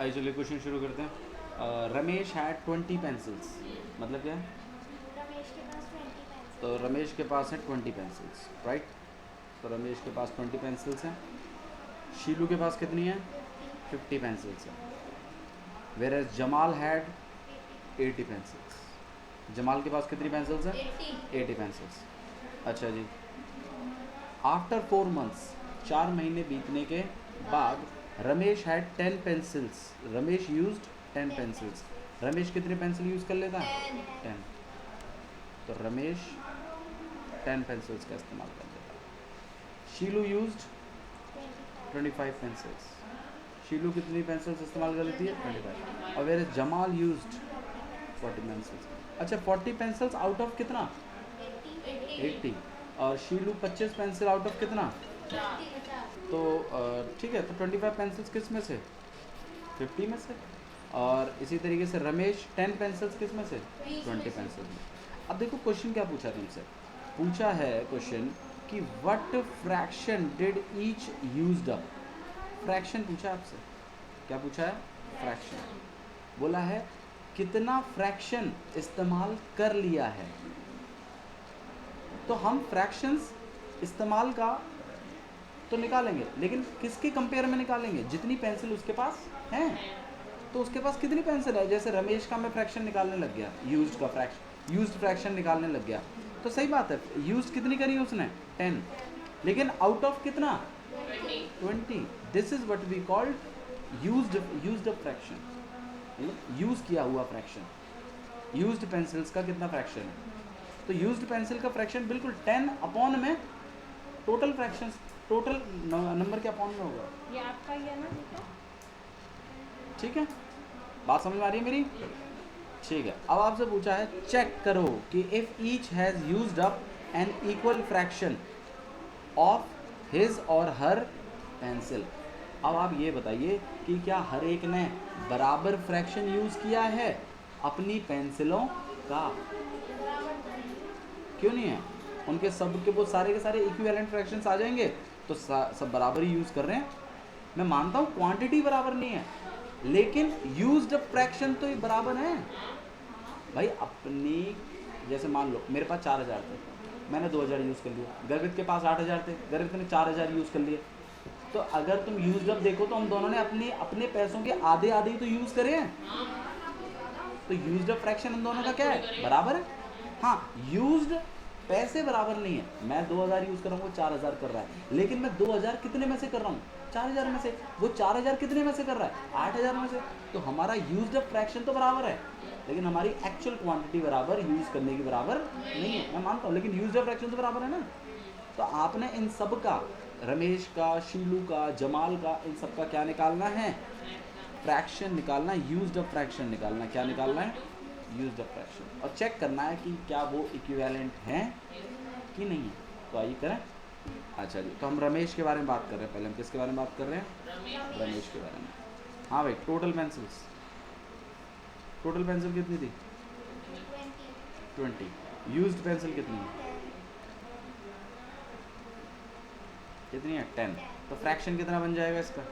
आइए चलिए क्वेश्चन शुरू करते हैं। रमेश हैड 20 पेंसिल्स, मतलब क्या है? रमेश के पास 20 तो पेंसिल्स रमेश के पास है 20 पेंसिल्स, राइट। तो रमेश के पास 20 पेंसिल्स हैं। शीलू के पास कितनी है? हैं 50 50 पेंसिल्स हैं। Whereas Jamal had 80 80 pencils. Jamal के पास कितनी पेंसिल्स हैं? 80 80 पेंसिल्स। अच्छा जी। आफ्टर 4 मंथ्स, 4 महीने बीतने के बाद बाद Ramesh had 10 pencils. Ramesh used 10 10 pencils. Pencils Ramesh कितने पेंसिल यूज़ कर लेता है? 10 10। तो रमेश 10 पेंसिल्स का इस्तेमाल कर लेता है। शीलू यूज्ड 25 25 पेंसिल्स। शीलू कितनी पेंसिल्स इस्तेमाल कर लेती है? 25 25। और where Jamal used 40 40 pencils pencils. अच्छा, 40 पेंसिल्स आउट ऑफ कितना? 80 80। और शीलू 25 पेंसिल आउट ऑफ कितना? 50 तो ठीक है, तो 25 पेंसिल्स किस में से? 50 में से। और इसी तरीके से रमेश 10 पेंसिल्स किस में से? 20 पेंसिल्स में। अब देखो क्वेश्चन क्या पूछा है तुमसे। पूछा है क्वेश्चन कि what fraction did each used up. Fraction पूछा है आपसे। क्या पूछा है? फ्रैक्शन। बोला है कितना फ्रैक्शन इस्तेमाल कर लिया है। तो हम फ्रैक्शंस इस्तेमाल का तो निकालेंगे, लेकिन किसके कंपेयर में निकालेंगे? जितनी पेंसिल उसके पास हैं। तो उसके पास कितनी पेंसिल है? जैसे रमेश का मैं फ्रैक्शन निकालने लग गया, यूज्ड का फ्रैक्शन, यूज्ड फ्रैक्शन निकालने लग गया, तो सही बात है, यूज्ड कितनी करी उसने? 10। लेकिन आउट ऑफ कितना? 20। This is what we called used a fraction, मतलब यूज किया हुआ फ्रैक्शन। यूज्ड पेंसिल्स का कितना फ्रैक्शन है? तो यूज्ड पेंसिल का फ्रैक्शन बिल्कुल 10 अपॉन में टोटल फ्रैक्शन, टोटल नंबर के अपॉन में होगा। ये आपका ही है ना बेटा? ठीक है, बात समझ में आ रही है मेरी? ठीक है। अब आपसे पूछा है चेक करो कि if each has used up an equal fraction of his और हर पेंसिल। अब आप ये बताइए कि क्या हर एक ने बराबर फ्रैक्शन यूज किया है अपनी पेंसिलों का? बराबर तो नहीं। क्यों नहीं है? उनके सब के वो सारे के सारे इक्विवेलेंट फ्रैक्शंस आ जाएंगे, तो सब बराबर ही यूज कर रहे हैं। मैं मानता हूँ क्वांटिटी बराबर नहीं है, लेकिन यूज्ड फ्रैक्शन तो ये बराबर है भाई। अपनी जैसे मान लो मेरे पास 4000 थे, मैंने 2000 यूज़ कर लिया। गर्वित के पास 8000 थे, गर्वित ने 4000 यूज़ कर लिए। तो अगर तुम यूज अप देखो तो हम दोनों ने अपने अपने पैसों के आधे आधे ही तो यूज़ करे हैं। तो यूज्ड अप फ्रैक्शन हम दोनों का क्या है? बराबर है। हाँ, यूज्ड पैसे बराबर नहीं है। मैं 2000 यूज़ कर रहा हूँ, वो 4000 कर रहा है, लेकिन मैं 2000 कितने में से कर रहा हूँ? 4000 में से। वो 4000 कितने में से कर रहा है? 8000 में से। तो हमारा यूज्ड अप फ्रैक्शन तो बराबर है, लेकिन हमारी एक्चुअल क्वांटिटी बराबर यूज़ करने की बराबर नहीं है। मैं मानता हूँ, लेकिन यूज्ड अप फ्रैक्शन तो बराबर है ना। तो आपने इन सब का, रमेश का, शीलू का, जमाल का, इन सब का क्या निकालना है? फ्रैक्शन निकालना है, यूज्ड अप फ्रैक्शन निकालना है। क्या निकालना है? Used up fraction. और चेक करना है कि क्या वो इक्विवेलेंट हैं कि नहीं है। तो आइए करें। अच्छा जी, तो हम रमेश के बारे में बात कर रहे हैं। पहले हम किसके बारे में बात कर रहे हैं? रमेश के बारे में। हाँ भाई, टोटल पेंसिल्स, टोटल पेंसिल कितनी थी? 20 20। यूज्ड पेंसिल कितनी है? 10 कितनी है? 10। तो 10 फ्रैक्शन कितना बन जाएगा इसका?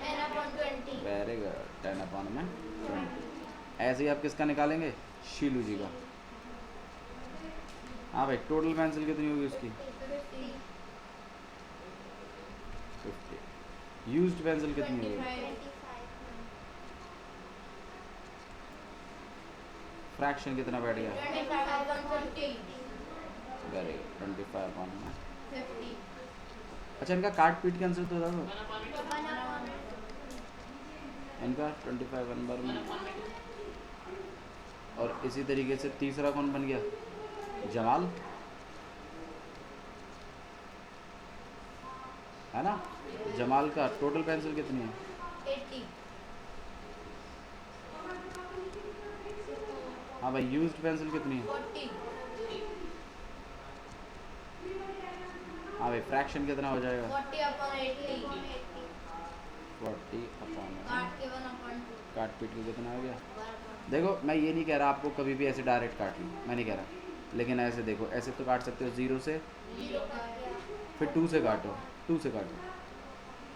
10/20 वेरी गुड, 10 अपॉन में 20। ऐसे ही आप किसका निकालेंगे? शीलू जी का। हाँ भाई, टोटल पेंसिल कितनी होगी उसकी? 50 50। यूज्ड पेंसिल कितनी होगी? 25 फ्रैक्शन कितना बैठ गया? 25/50 वेरी गुड, 25 अपॉन में 50 अच्छा, इनका काट पीट के आंसर तो बता दो। 1/50 इनका 25 वन बार में। और इसी तरीके से तीसरा कौन बन गया? जमाल, है ना। जमाल का टोटल पेंसिल कितनी है? 80 हाँ भाई, यूज्ड पेंसिल कितनी है? 40 हाँ भाई, फ्रैक्शन कितना हो जाएगा? 40/80 40 अपॉन में काट के 1/2 काट पीट के कितना हो गया? 12/2 देखो, मैं ये नहीं कह रहा आपको कभी भी ऐसे डायरेक्ट काट लो, मैं नहीं कह रहा, लेकिन ऐसे देखो, ऐसे तो काट सकते हो 0 से, 0 काट गया फिर 2 से काटो, 2 से काटो,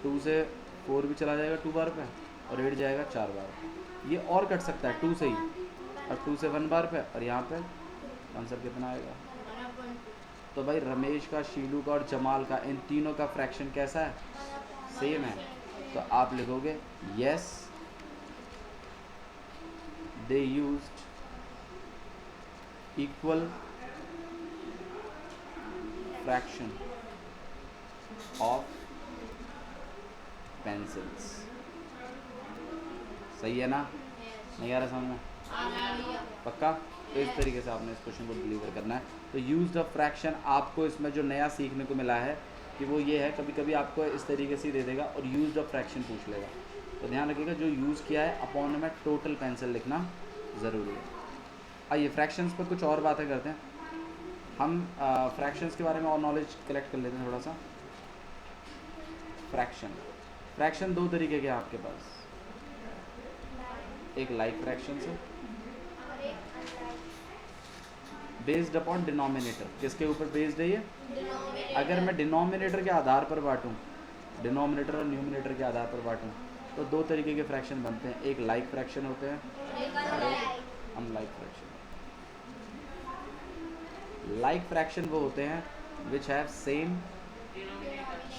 2 से 4 भी चला जाएगा 2 बार पे, और 8 जाएगा 4 बार। ये और कट सकता है 2 से ही, और 2 से 1 बार पे, और यहाँ पे आंसर कितना आएगा? 1/2 तो भाई रमेश का, शीलू का और जमाल का, इन तीनों का फ्रैक्शन कैसा है? सेम है। तो आप लिखोगे yes they used equal fraction of pencils. सही है ना? यस नहीं आ रहा समझ में? भैया पक्का? तो इस तरीके से आपने इस क्वेश्चन को डिलीवर करना है। तो यूज्ड ऑफ फ्रैक्शन, आपको इसमें जो नया सीखने को मिला है कि वो ये है, कभी कभी आपको इस तरीके से ही दे देगा और यूज्ड ऑफ फ्रैक्शन पूछ लेगा। तो ध्यान रखिएगा जो यूज़ किया है अपॉन में टोटल पेंसिल लिखना ज़रूरी है। आइए फ्रैक्शंस पर कुछ और बातें करते हैं हम। फ्रैक्शंस के बारे में और नॉलेज कलेक्ट कर लेते हैं थोड़ा सा। फ्रैक्शन दो तरीके के हैं आपके पास, एक लाइक फ्रैक्शन है और एक अनलाइक बेस्ड अपॉन डिनोमिनेटर। किसके ऊपर बेस्ड है ये? डिनोमिनेटर अगर मैं डिनोमिनेटर के आधार पर बांटूं, डिनोमिनेटर और न्यूमिनेटर के आधार पर बांटूं, तो दो तरीके के फ्रैक्शन बनते हैं, एक लाइक फ्रैक्शन होते हैं एक unlike unlike fraction. Like fraction वो होते हैं विच हैव सेम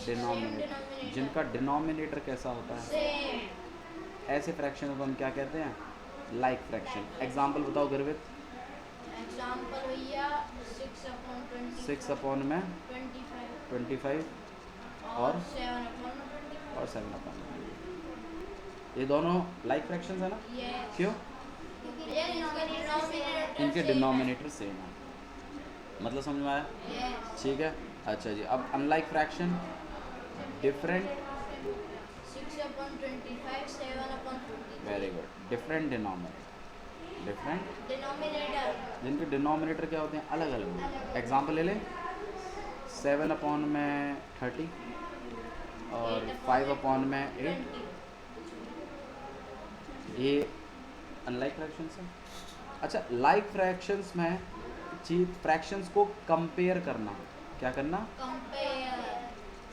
डिनोमिनेटर, जिनका डिनोमिनेटर कैसा होता है? सेम। ऐसे फ्रैक्शन को हम क्या कहते हैं? Like fraction. एग्जांपल बताओ गुरवित। एग्जांपल भैया 6/20 6 अपॉन में 25 25 और और 7/20 और 7 अपॉन, ये दोनों लाइक फ्रैक्शंस है ना? यस क्यों? ये डिनोमिनेटर इनके डिनोमिनेटर सेम है। मतलब समझ में आया? यस ठीक है। अच्छा जी, अब unlike fraction different, 6/25 7/40 very good, different denominator, different, denominator जिनके डिनोमिनेटर क्या होते हैं? अलग अलग। एग्जांपल ले लें, 7 अपॉन में 30 और 5 अपॉन में 8, ये अनलाइक फ्रैक्शंस हैं। अच्छा, लाइक फ्रैक्शंस में चीज फ्रैक्शंस को कंपेयर करना, क्या करना? कंपेयर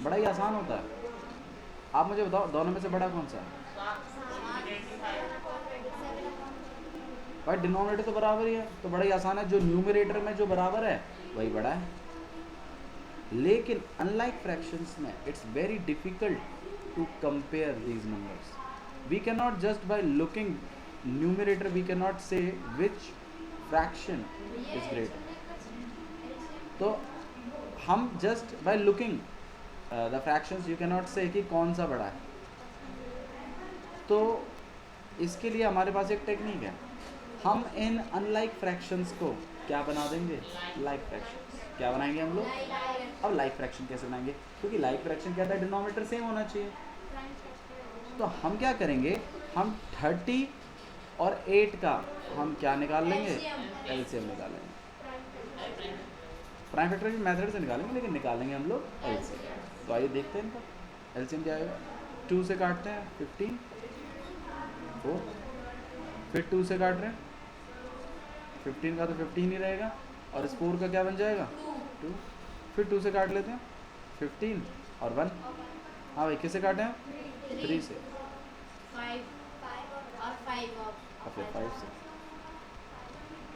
बड़ा ही आसान होता है। आप मुझे बताओ दोनों में से बड़ा कौन सा है? भाई डिनोमिनेटर तो बराबर ही है, तो बड़ा ही आसान है। जो न्यूमरेटर में जो बराबर है वही बड़ा है। लेकिन अनलाइक फ्रैक्शंस में it's very difficult to compare these numbers. We can not just by looking numerator we can not say which fraction is greater. तो हम just by looking the fractions you can not say कि कौन सा बड़ा है। तो इसके लिए हमारे पास एक टेक्निक है, हम इन अनलाइक फ्रैक्शंस को क्या बना देंगे? Like fractions. क्या बनाएंगे हम लोग? अब लाइक फ्रैक्शन कैसे बनाएंगे? क्योंकि लाइक फ्रैक्शन क्या था? डिनोमिनेटर सेम होना चाहिए। तो हम क्या करेंगे, हम 30 और 8 का हम क्या निकाल लेंगे? एलसीएम निकालेंगे। प्राइम फैक्टर की मेथड से निकालेंगे, लेकिन निकालेंगे हम लोग एलसीएम। तो आइए देखते हैं इनका एलसीएम क्या आएगा। 2 से काटते हैं 15 4, फिर 2 से काट रहे हैं 15 का तो 15 ही रहेगा, और इस 4 का क्या बन जाएगा? 2। फिर 2 से काट लेते हैं 15 और 1। हाँ भाई, किससे काटे हैं? 3 से 5 और 5 और फिर 5 से।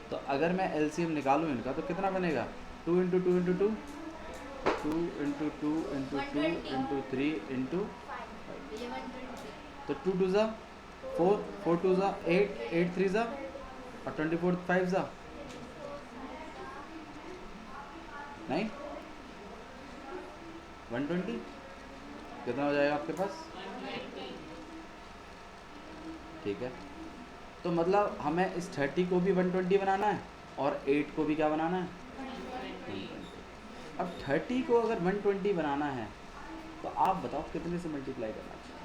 तो अगर मैं एलसीएम निकालूं इनका तो कितना बनेगा? 2 into 2 into 2, 2 into 2 into 2 into 3 into 5। ये 120 तो 2 2 ज़ा 4, 4 2 ज़ा 8, 8 3 ज़ा और 24 5 ज़ा नहीं 120। कितना हो जाएगा आपके पास? ठीक है। तो मतलब हमें इस 30 को भी 120 बनाना है और 8 को भी क्या बनाना है? 120। अब 30 को अगर 120 बनाना है तो आप बताओ कितने से मल्टीप्लाई करना चाहिए?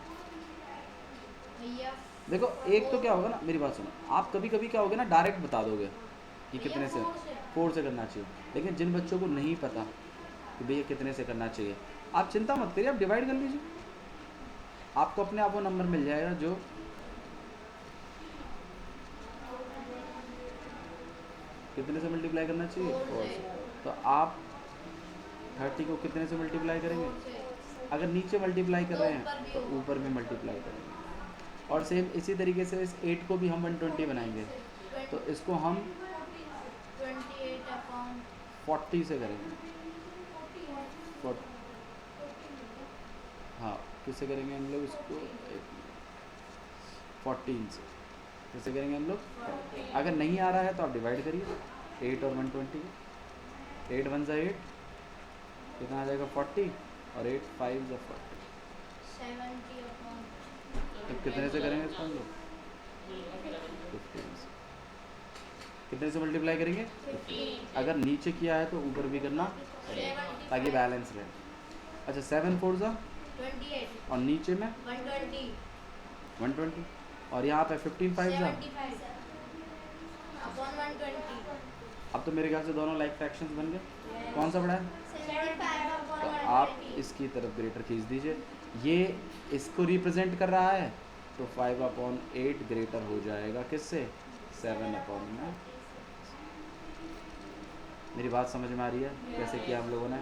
भैया देखो एक तो क्या होगा ना, मेरी बात सुनो, आप कभी कभी क्या होगा ना डायरेक्ट बता दोगे कि कितने से, 4 से करना चाहिए। लेकिन जिन बच्चों को नहीं पता कि भैया कितने से करना चाहिए, आप चिंता मत करिए, आप डिवाइड कर लीजिए, आपको अपने आप वो नंबर मिल जाएगा जो कितने से मल्टीप्लाई करना चाहिए? 4 से। तो आप 30 को कितने से मल्टीप्लाई करेंगे? अगर नीचे मल्टीप्लाई कर रहे हैं तो ऊपर भी मल्टीप्लाई करेंगे। और सेम इसी तरीके से इस 8 को भी हम 120 बनाएंगे, तो इसको हम 28 अपॉन 40 से करेंगे। 40, हाँ किससे करेंगे हम लोग इसको, 14 से कैसे करेंगे हम लोग। अगर नहीं आ रहा है तो आप डिवाइड करिए 8 और 120, 8 1 ज़ा 8 कितना आ जाएगा 40 और 8 5 ज़ा 40। 70 अपॉन तो कितने से करेंगे इसको हम लोग, 15 से। कितने से मल्टीप्लाई करेंगे, 15 अगर नीचे किया है तो ऊपर भी करना पड़ेगा ताकि बैलेंस रहे। अच्छा 7 4 ज़ा 28 और नीचे में 120 120 और यहाँ पे 15 5 ज़ा। 75 अपॉन 120 अब तो मेरे ख्याल से दोनों लाइक फ्रैक्शंस बन गए। कौन सा बड़ा है, 75 अपॉन तो आप 120 इसकी तरफ ग्रेटर खींच दीजिए। ये इसको रिप्रेजेंट कर रहा है तो 5/8 ग्रेटर हो जाएगा किससे, 7/9। मेरी बात समझ में आ रही है कैसे किया हम लोगों ने।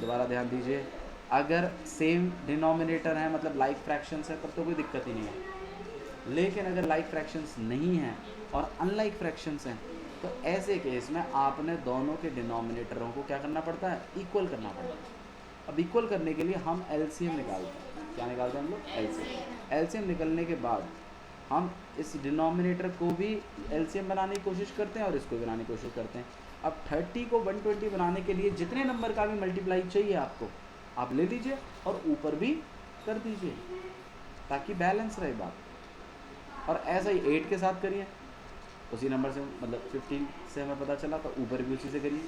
दोबारा ध्यान दीजिए, अगर सेम डिनोमिनेटर है मतलब लाइक फ्रैक्शंस है तब तो कोई दिक्कत ही नहीं है, लेकिन अगर लाइक फ्रैक्शंस नहीं हैं और अनलाइक फ्रैक्शंस हैं तो ऐसे केस में आपने दोनों के डिनोमिनेटरों को क्या करना पड़ता है, इक्वल करना पड़ता है। अब इक्वल करने के लिए हम एलसीएम निकालते हैं। क्या निकालते हैं हम लोग, एलसीएम। एलसीएम निकलने के बाद हम इस डिनोमिनेटर को भी एलसीएम बनाने की कोशिश करते हैं और इसको बनाने की कोशिश करते हैं। अब 30 को 120 बनाने के लिए जितने नंबर का भी मल्टीप्लाई चाहिए आपको, आप ले लीजिए और ऊपर भी कर दीजिए ताकि बैलेंस रहे बात। और ऐसा ही 8 के साथ करिए, उसी नंबर से मतलब 15 से हमें पता चला तो ऊपर भी उसी से करिए।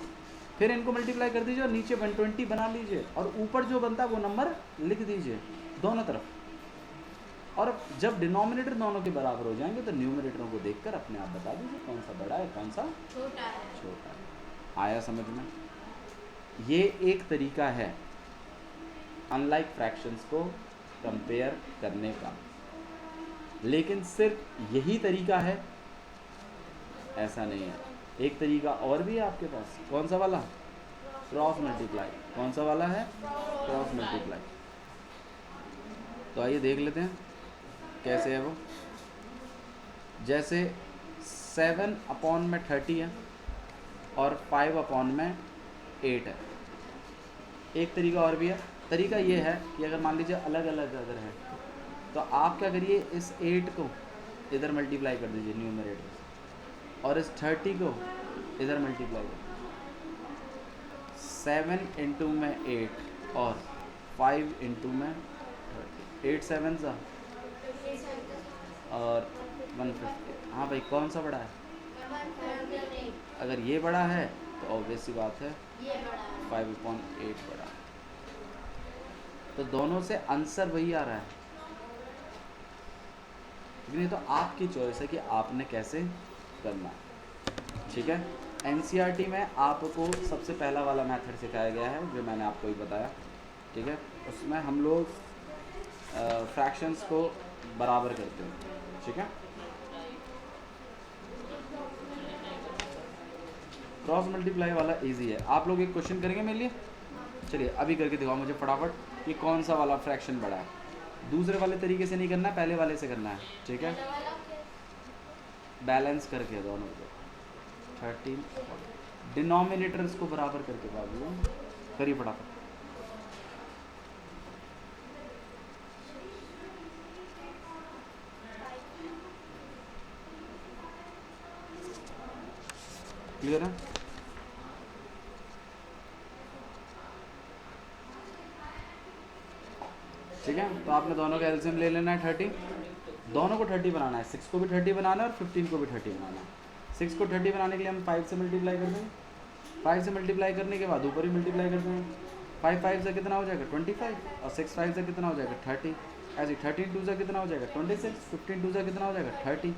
फिर इनको मल्टीप्लाई कर दीजिए और नीचे 120 बना लीजिए और ऊपर जो बनता है वो नंबर लिख दीजिए दोनों तरफ। और जब डिनोमिनेटर दोनों के बराबर हो जाएंगे तो न्यूमरेटरों को देखकर अपने आप बता दीजिए कौन सा बड़ा है कौन सा छोटा है। छोटा है। आया समझ में। ये एक तरीका है अनलाइक फ्रैक्शंस को कंपेयर करने का, लेकिन सिर्फ यही तरीका है ऐसा नहीं है। एक तरीका और भी है आपके पास, कौन सा वाला, क्रॉस मल्टीप्लाई। कौन सा वाला है, क्रॉस मल्टीप्लाई। तो आइए देख लेते हैं कैसे है वो। जैसे 7/30 है और 5/8 है। एक तरीका और भी है। तरीका ये है कि अगर मान लीजिए अलग अलग अगर है तो आप क्या करिए, इस 8 को इधर मल्टीप्लाई कर दीजिए न्यूमरेटर से और इस 30 को इधर मल्टीप्लाई कर दीजिए। 7 इंटू में 8 और 5 इंटू में 30, 8 7 सा और 150। हाँ भाई कौन सा बड़ा है, अगर ये बड़ा है तो ऑब्वियस सी बात है ये बड़ा है। 5/8 बड़ा है। तो दोनों से आंसर वही आ रहा है, लेकिन ये तो आपकी चॉइस है कि आपने कैसे करना है। ठीक है, एनसीईआरटी में आपको सबसे पहला वाला मेथड सिखाया गया है जो मैंने आपको ही बताया। ठीक है, उसमें हम लोग फ्रैक्शंस को बराबर करते हैं। ठीक है, क्रॉस मल्टीप्लाई वाला इजी है। आप लोग एक क्वेश्चन करेंगे मेरे लिए, चलिए अभी करके दिखाओ मुझे फटाफट कि कौन सा वाला फ्रैक्शन बड़ा है। दूसरे वाले तरीके से नहीं करना है, पहले वाले से करना है। ठीक है, बैलेंस करके दोनों को 13 डिनोमिनेटर्स को बराबर करके बाबू करिए फटाफट। क्लियर है, ठीक है। तो आपने दोनों का एलसीएम ले लेना है 30, दोनों को 30 बनाना है। 6 को भी 30 बनाना है और 15 को भी 30 बनाना है। 6 को 30 बनाने के लिए हम 5 से मल्टीप्लाई कर देंगे। 5 से मल्टीप्लाई करने के बाद ऊपर ही मल्टीप्लाई कर देंगे। 5 5 से कितना हो जाएगा 25 और 6 5 से कितना हो जाएगा 30। ऐसे 13 2 से कितना हो जाएगा 26, 15 2 से कितना हो जाएगा 30।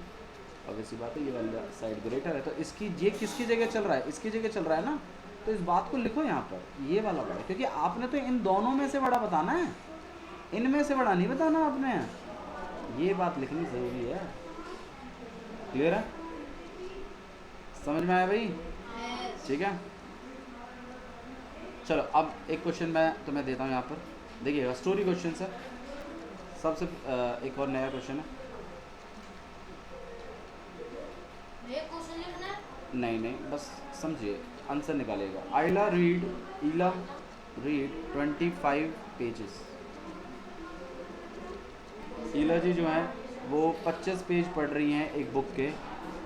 अब ऐसी बात है ये वाला साइड ग्रेटर है तो इसकी ये किसकी जगह चल रहा है, इसकी जगह चल रहा है ना। तो इस बात को लिखो यहाँ पर, ये वाला बड़ा, क्योंकि आपने तो इन दोनों में से बड़ा बताना है, इनमें से बड़ा नहीं बताना आपने। ये बात लिखनी जरूरी है। क्लियर है, समझ में आया भाई। ठीक है, चलो अब एक क्वेश्चन मैं तुम्हें देता हूँ यहाँ पर, देखिएगा स्टोरी क्वेश्चन है सबसे। एक और नया क्वेश्चन है, नहीं नहीं, बस समझिए, आंसर निकालेगा। ईला रीड 25 पेजेस। ईला जी जो है वो 25 पेज पढ़ रही हैं एक बुक के,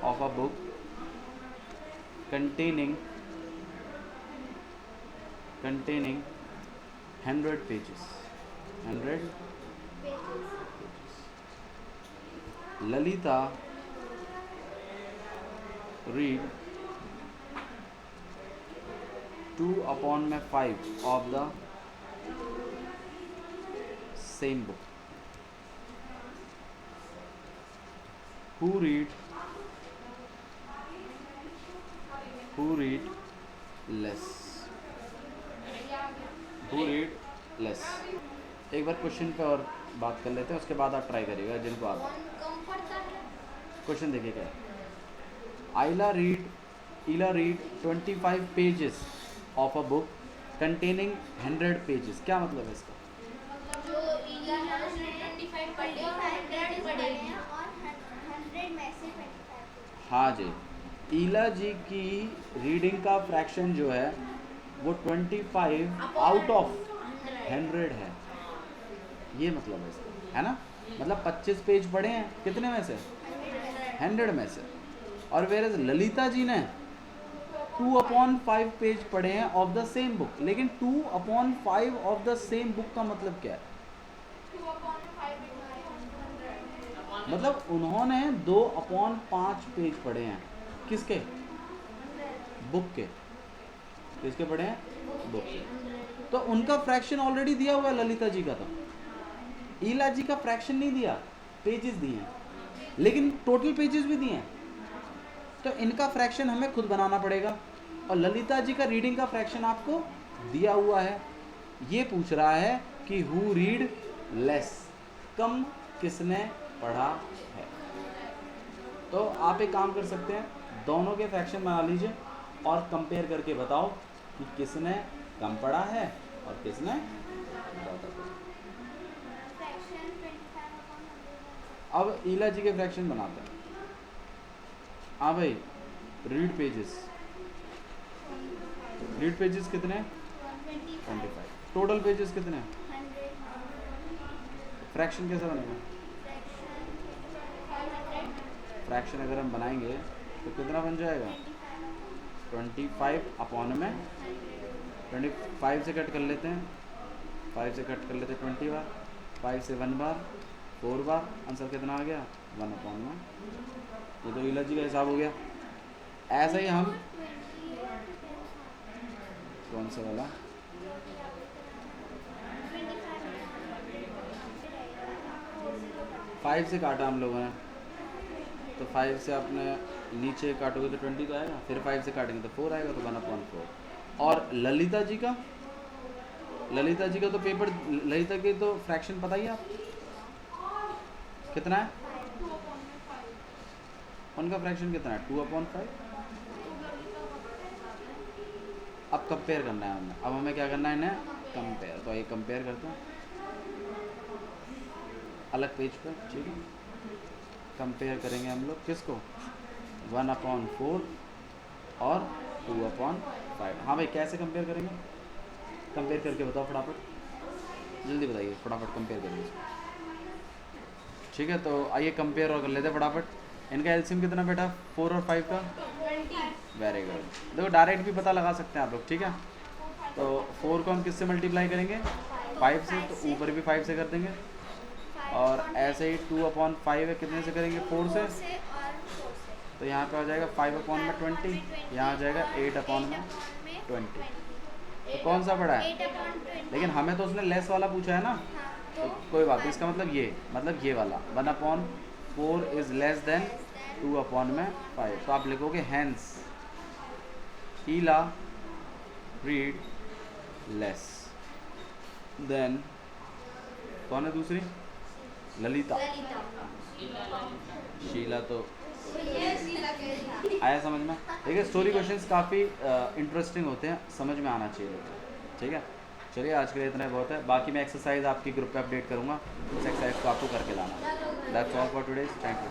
of a book containing 100 pages. 100 Lalita read 2/5 of the same book. Who read less? Who read less? एक बार क्वेश्चन पे और बात कर लेते हैं, उसके बाद आप ट्राई करिएगा जिनको आप। कौन कम पढ़ता है? क्वेश्चन देखिए क्या है। Ila read 25 pages of a book containing 100 pages. क्या मतलब है इसका? जो ईला है उसने 25 पढ़े और 100 पढ़े और 100 में से 25। हाँ जी, ईला जी की रीडिंग का फ्रैक्शन जो है वो 25 आउट ऑफ 100 है। ये मतलब है इसका, है ना? मतलब 25 पेज पढ़े हैं कितने में से? 100 में से। और वेयर ललिता जी ने 2/5 पेज पढ़े हैं ऑफ द सेम बुक। लेकिन 2/5 ऑफ द सेम बुक का मतलब क्या है? मतलब उन्होंने 2/5 पेज पढ़े हैं। किसके? बुक के। किसके पढ़े हैं? बुक के। तो उनका फ्रैक्शन ऑलरेडी दिया हुआ है ललिता जी का। तो ईला जी का फ्रैक्शन नहीं दिया, पेजेस दिए हैं, लेकिन टोटल पेजेस भी दिए हैं। तो इनका फ्रैक्शन हमें खुद बनाना पड़ेगा। और ललिता जी का रीडिंग का फ्रैक्शन आपको दिया हुआ है। ये पूछ रहा है कि हु रीड लेस, कम किसने पढ़ा है। तो आप एक काम कर सकते हैं, दोनों के फ्रैक्शन बना लीजिए और कंपेयर करके बताओ कि किसने कम पढ़ा है और किसने ज़्यादा पढ़ा। फ्रैक्शन 25/100। अब ईला जी के फ्रैक्शन बनाते हैं। हाँ भाई, रीड पेजेस कितने हैं? 25। टोटल पेजेस कितने हैं? 100। फ्रैक्शन कैसे बनेगा? फ्रैक्शन अगर हम बनाएंगे तो कितना बन जाएगा? 25 में 25 से कट कर लेते हैं, 5 से कट कर लेते हैं 20 बार, 5 से 1 बार, 4 बार। आंसर कितना आ गया? 1/में। ये तो ईला जी का हिसाब हो गया। ऐसा ही हम कौन सा वाला? 5 से काटा हम लोगों ने, तो 5 से आपने नीचे काटोगे तो 20 तो आएगा, फिर 5 से काटेंगे तो 4 आएगा, तो 1/4। और ललिता जी का तो पेपर, ललिता के तो फ्रैक्शन पता ही है आप कितना है? उनका फ्रैक्शन कितना है? 2/5। अब कंपेयर करना है हमें। अब हमें क्या करना है? इन्हें कंपेयर। तो ये कंपेयर करते हैं अलग पेज पर, ठीक है? कंपेयर करेंगे हम लोग किसको? 1/4 और 2/5। हाँ भाई, कैसे कंपेयर करेंगे? कंपेयर करके बताओ फटाफट, जल्दी बताइए, फटाफट कंपेयर करिए। ठीक है, तो आइए कंपेयर और कर लेते हैं फटाफट। इनका एलसीएम कितना बेटा? 4 और 5 का? 20। Very good. देखो डायरेक्ट भी पता लगा सकते हैं आप लोग, ठीक है? तो 4 को हम किससे मल्टीप्लाई करेंगे? 5 से, तो ऊपर भी 5 से कर देंगे। और ऐसे ही 2/5 है, कितने से करेंगे? 4 से। तो यहाँ पे आ जाएगा 5/20, यहाँ आ जाएगा 8/20। तो कौन सा बड़ा है? लेकिन हमें तो उसने लेस वाला पूछा है ना, तो कोई बात नहीं। इसका मतलब ये वाला 1/4 इज लेस देन 2/5। तो आप लिखोगे हैंस ईला रीड लेस देन, कौन है दूसरी? ललिता। शीला तो आया समझ में? देखिए स्टोरी क्वेश्चंस काफ़ी इंटरेस्टिंग होते हैं, समझ में आना चाहिए। ठीक है, चलिए आज के लिए इतना ही बहुत है। बाकी मैं एक्सरसाइज आपकी ग्रुप पे अपडेट करूँगा, उस एक्सरसाइज को आपको करके लाना। That's all for today, thank you.